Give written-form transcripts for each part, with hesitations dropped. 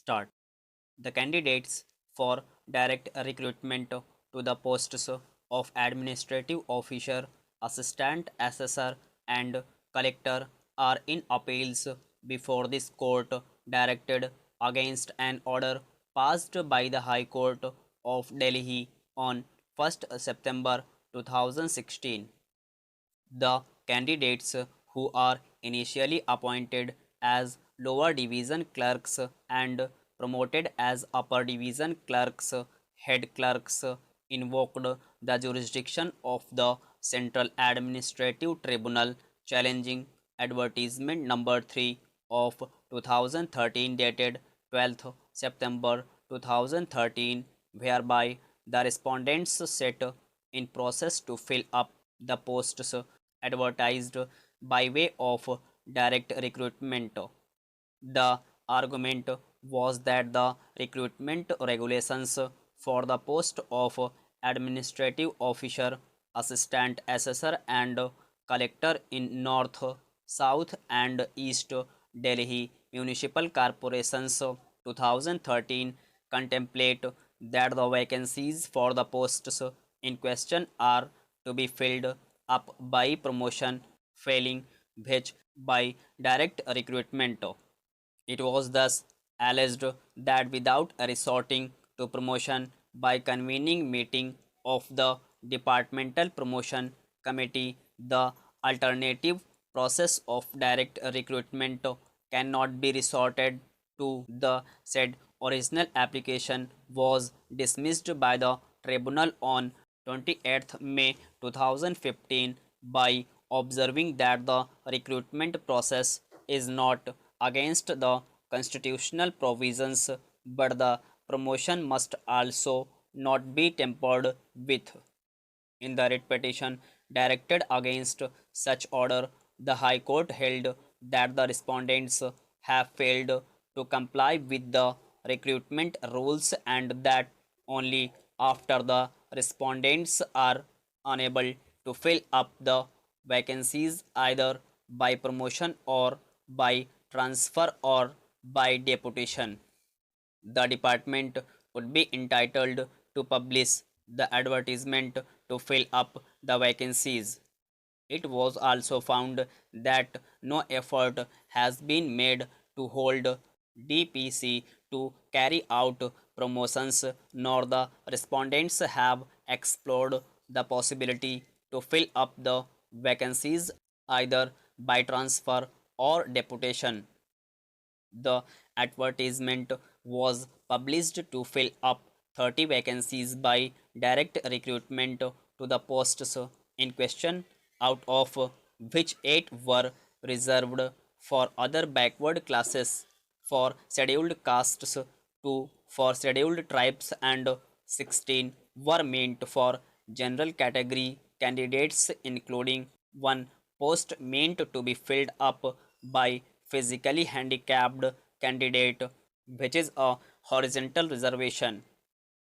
start. The candidates for direct recruitment to the posts of administrative officer, assistant assessor, and collector are in appeals before this court directed against an order passed by the High Court of Delhi on 1st September 2016. The candidates who are initially appointed as lower division clerks and promoted as upper division clerks, head clerks, invoked the jurisdiction of the Central Administrative Tribunal, challenging advertisement number 3 of 2013 dated 12th September 2013, whereby the respondents set in process to fill up the posts advertised by way of direct recruitment. The argument was that the recruitment regulations for the post of administrative officer, assistant assessor, and collector in North, South, and East Delhi municipal corporations 2013 contemplate that the vacancies for the posts in question are to be filled up by promotion, failing which by direct recruitment. It was thus alleged that without resorting to promotion by convening meeting of the departmental promotion committee, the alternative process of direct recruitment cannot be resorted to. The said original application was dismissed by the tribunal on 28th May 2015 by observing that the recruitment process is not against the constitutional provisions, but the promotion must also not be tampered with. In the writ petition directed against such order, the High Court held that the respondents have failed to comply with the recruitment rules and that only after the respondents are unable to fill up the vacancies either by promotion or by transfer or by deputation, the department would be entitled to publish the advertisement to fill up the vacancies. It was also found that no effort has been made to hold DPC to carry out promotions, nor the respondents have explored the possibility to fill up the vacancies either by transfer or deputation. The advertisement was published to fill up 30 vacancies by direct recruitment to the posts in question, out of which 8 were reserved for other backward classes, for scheduled castes, 2 for scheduled tribes, and 16 were meant for general category candidates, including one post meant to be filled up by physically handicapped candidate, which is a horizontal reservation.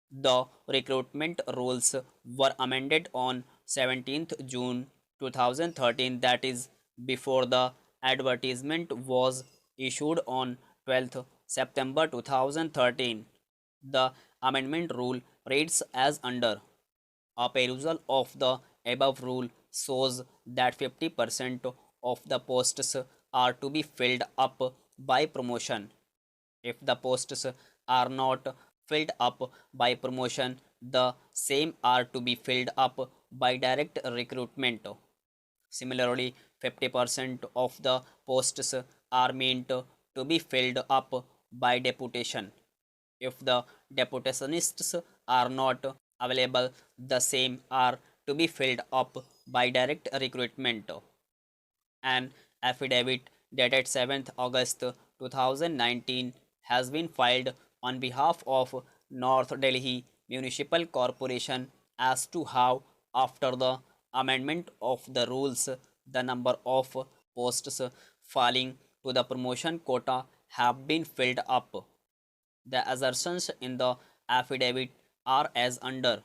The recruitment rules were amended on 17th June 2013, that is, before the advertisement was issued on 12th September 2013. The amendment rule reads as under. A perusal of the above rule shows that 50% of the posts are to be filled up by promotion. If the posts are not filled up by promotion, the same are to be filled up by direct recruitment. Similarly, 50% of the posts are meant to be filled up by deputation. If the deputationists are not available, the same are to be filled up by direct recruitment. An affidavit dated 7th August 2019 has been filed on behalf of North Delhi Municipal Corporation as to how, after the amendment of the rules, the number of posts falling to the promotion quota have been filled up. The assertions in the affidavit are as under.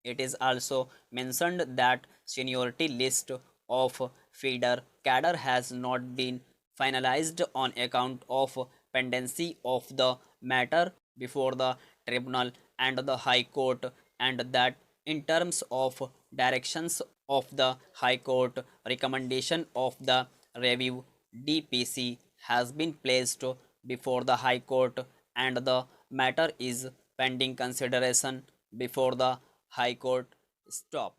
It is also mentioned that seniority list of feeder cadre has not been finalized on account of pendency of the matter before the tribunal and the High Court, and that in terms of directions of the High Court, recommendation of the review DPC has been placed before the High Court, and the matter is pending consideration before the High Court. Stop.